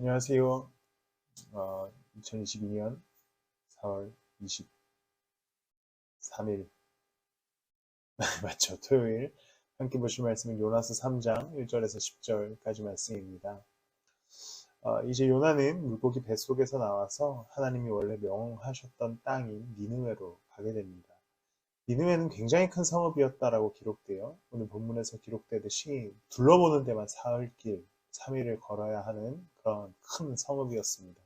안녕하세요. 2022년 4월 23일 맞죠? 토요일 함께 보실 말씀은 요나서 3장 1절에서 10절까지 말씀입니다. 이제 요나는 물고기 뱃속에서 나와서 하나님이 원래 명하셨던 땅인 니느웨로 가게 됩니다. 니느웨는 굉장히 큰 성읍이었다라고 기록되어 오늘 본문에서 기록되듯이 둘러보는 데만 사흘길 3일을 걸어야 하는 그런 큰 성읍이었습니다.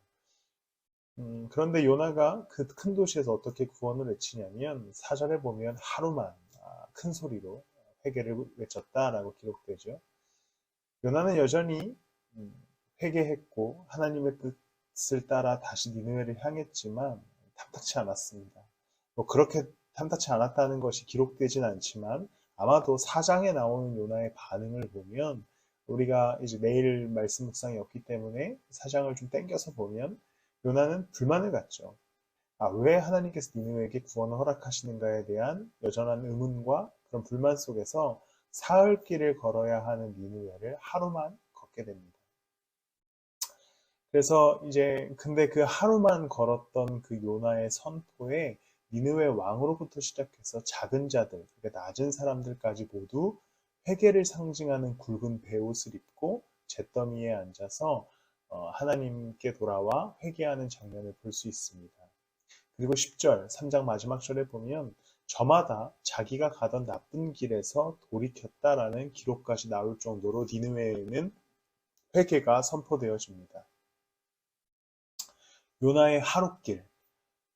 그런데 요나가 그 큰 도시에서 어떻게 구원을 외치냐면 4절에 보면 하루만 큰 소리로 회개를 외쳤다라고 기록되죠. 요나는 여전히 회개했고 하나님의 뜻을 따라 다시 니느웨를 향했지만 탐탁치 않았습니다. 뭐 그렇게 탐탁치 않았다는 것이 기록되진 않지만 아마도 4장에 나오는 요나의 반응을 보면 우리가 이제 내일 말씀 묵상이 없기 때문에 4장을 좀 땡겨서 보면 요나는 불만을 갖죠. 왜 하나님께서 니느웨에게 구원을 허락하시는가에 대한 여전한 의문과 그런 불만 속에서 사흘 길을 걸어야 하는 니느웨를 하루만 걷게 됩니다. 그래서 이제 근데 그 하루만 걸었던 그 요나의 선포에 니느웨 왕으로부터 시작해서 작은 자들, 그러니까 낮은 사람들까지 모두 회개를 상징하는 굵은 베옷을 입고 잿더미에 앉아서 하나님께 돌아와 회개하는 장면을 볼 수 있습니다. 그리고 10절, 3장 마지막 절에 보면 저마다 자기가 가던 나쁜 길에서 돌이켰다라는 기록까지 나올 정도로 니느웨에는 회개가 선포되어집니다. 요나의 하룻길,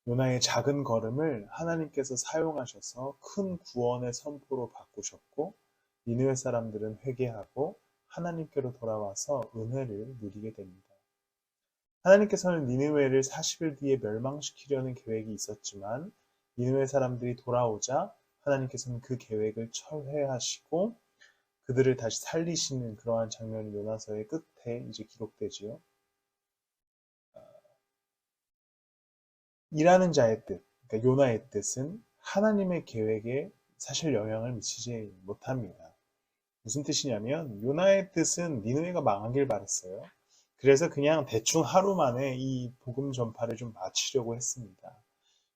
요나의 작은 걸음을 하나님께서 사용하셔서 큰 구원의 선포로 바꾸셨고 니느웨 사람들은 회개하고 하나님께로 돌아와서 은혜를 누리게 됩니다. 하나님께서는 니느웨를 40일 뒤에 멸망시키려는 계획이 있었지만 니느웨 사람들이 돌아오자 하나님께서는 그 계획을 철회하시고 그들을 다시 살리시는 그러한 장면이 요나서의 끝에 이제 기록되지요. 일하는 자의 뜻, 그러니까 요나의 뜻은 하나님의 계획에 사실 영향을 미치지 못합니다. 무슨 뜻이냐면 요나의 뜻은 니느웨가 망하길 바랬어요. 그래서 그냥 대충 하루 만에 이 복음 전파를 좀 마치려고 했습니다.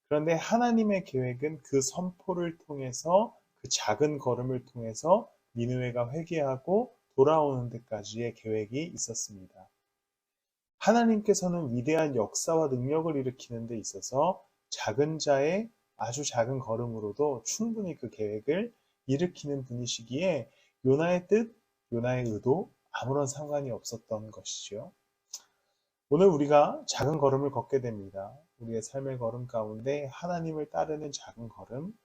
그런데 하나님의 계획은 그 선포를 통해서 그 작은 걸음을 통해서 니느웨가 회개하고 돌아오는 데까지의 계획이 있었습니다. 하나님께서는 위대한 역사와 능력을 일으키는 데 있어서 작은 자의 아주 작은 걸음으로도 충분히 그 계획을 일으키는 분이시기에 요나의 뜻, 요나의 의도 아무런 상관이 없었던 것이죠. 오늘 우리가 작은 걸음을 걷게 됩니다. 우리의 삶의 걸음 가운데 하나님을 따르는 작은 걸음,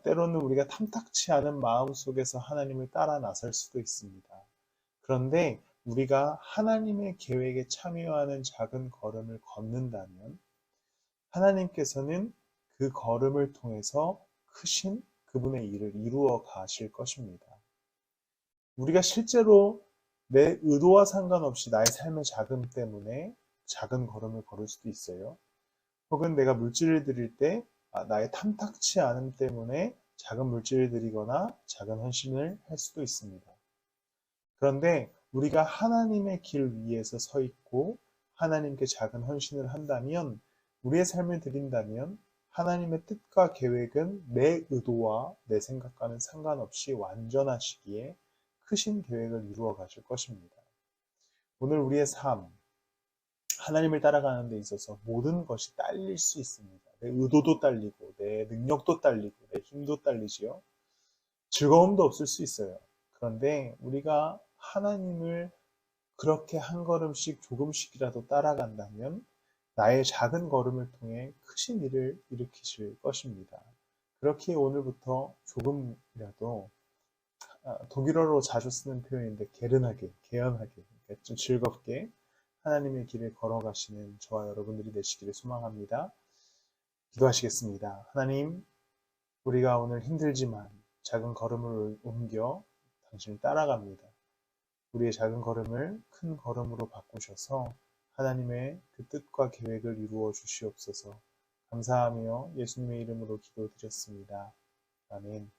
때로는 우리가 탐탁치 않은 마음 속에서 하나님을 따라 나설 수도 있습니다. 그런데 우리가 하나님의 계획에 참여하는 작은 걸음을 걷는다면 하나님께서는 그 걸음을 통해서 크신 그분의 일을 이루어 가실 것입니다. 우리가 실제로 내 의도와 상관없이 나의 삶의 자금 때문에 작은 걸음을 걸을 수도 있어요. 혹은 내가 물질을 드릴 때 나의 탐탁치 않음 때문에 작은 물질을 드리거나 작은 헌신을 할 수도 있습니다. 그런데 우리가 하나님의 길 위에서 서 있고 하나님께 작은 헌신을 한다면 우리의 삶을 드린다면 하나님의 뜻과 계획은 내 의도와 내 생각과는 상관없이 완전하시기에 크신 계획을 이루어 가실 것입니다. 오늘 우리의 삶, 하나님을 따라가는 데 있어서 모든 것이 딸릴 수 있습니다. 내 의도도 딸리고 내 능력도 딸리고 내 힘도 딸리지요. 즐거움도 없을 수 있어요. 그런데 우리가 하나님을 그렇게 한 걸음씩 조금씩이라도 따라간다면 나의 작은 걸음을 통해 크신 일을 일으키실 것입니다. 그렇게 오늘부터 조금이라도 독일어로 자주 쓰는 표현인데 게른하게, 개연하게, 좀 즐겁게 하나님의 길을 걸어가시는 저와 여러분들이 되시기를 소망합니다. 기도하시겠습니다. 하나님, 우리가 오늘 힘들지만 작은 걸음을 옮겨 당신을 따라갑니다. 우리의 작은 걸음을 큰 걸음으로 바꾸셔서 하나님의 그 뜻과 계획을 이루어 주시옵소서. 감사하며 예수님의 이름으로 기도드렸습니다. 아멘.